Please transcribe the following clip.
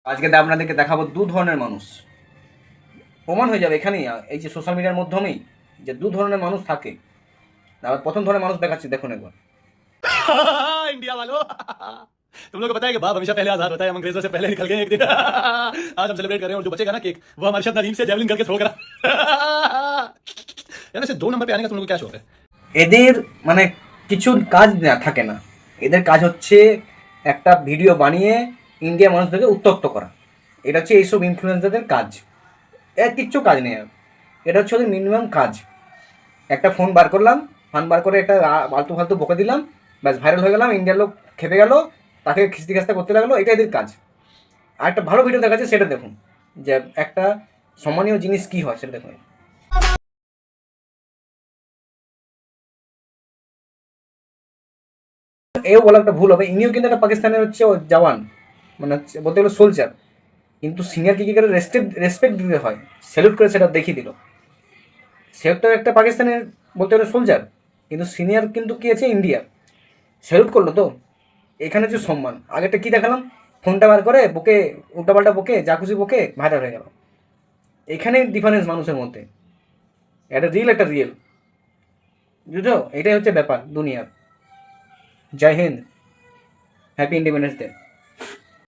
আজকে আপনাদেরকে দেখাবো দু ধরনের মানুষ। প্রমাণ হয়ে যাবে এখানেই, এই যে সোশ্যাল মিডিয়ার মাধ্যমেই, যে দু ধরনের মানুষ থাকে। আবার প্রথম ধরনের মানুষ দেখাচ্ছি, দেখুন একবার। इंडिया वालों तुम लोग को पता है कि बाप हमेशा पहले आजाद होता है। हम अंग्रेजों से पहले निकल गए एक दिन आज हम सेलिब्रेट कर रहे हैं और जो बचेगा ना केक वो हमारे शायद नदीम से जेवलिन करके थ्रो करा यार वैसे 2 नंबर पे आने का तुम लोग को क्या शौक है? এদের মানে কিছু কাজ না থাকে না। এদের কাজ হচ্ছে একটা ভিডিও বানিয়ে ইন্ডিয়া মানুষদেরকে উত্তক্ত করা। এটা হচ্ছে এইসব ইনফ্লুয়েন্সারদের কাজ। এর কিচ্ছু কাজ নেই আর। এটা হচ্ছে ওদের মিনিমাম কাজ। একটা ফোন বার করলাম, ফান বার করে একটা ফালতু ফালতু বকে দিলাম, ব্যাস ভাইরাল হয়ে গেলাম, ইন্ডিয়ার লোক খেপে গেল, তাকে খিস্তি খাস্তা করতে লাগলো। এটা এদের কাজ। আর একটা ভালো ভিডিও দেখাচ্ছে, সেটা দেখুন, যে একটা সম্মানীয় জিনিস কী হয় সেটা দেখুন। এও বলা একটা ভুল হবে, ইনিও কিন্তু একটা পাকিস্তানের হচ্ছে জওয়ান, মানে হচ্ছে বলতে গেলে সোলজার। কিন্তু সিনিয়রকে কী করে রেসপেক্ট দিতে হয়, স্যালুট করে সেটা দেখিয়ে দিল। সেও তো একটা পাকিস্তানের বলতে গেলে সোলজার, কিন্তু সিনিয়র কিন্তু কী আছে ইন্ডিয়া, স্যালুট করলো তো। এখানে যে সম্মান, আগেরটা কী দেখালাম, ফোনটা বার করে বকে, উল্টাপাল্টা বকে, যা খুশি বকে ভাইরাল হয়ে গেল। এখানে ডিফারেন্স মানুষের মধ্যে, একটা রিয়েল একটা রিয়েল, বুঝছো? এটাই হচ্ছে ব্যাপার দুনিয়ার। জয় হিন্দ, হ্যাপি ইন্ডিপেন্ডেন্স ডে।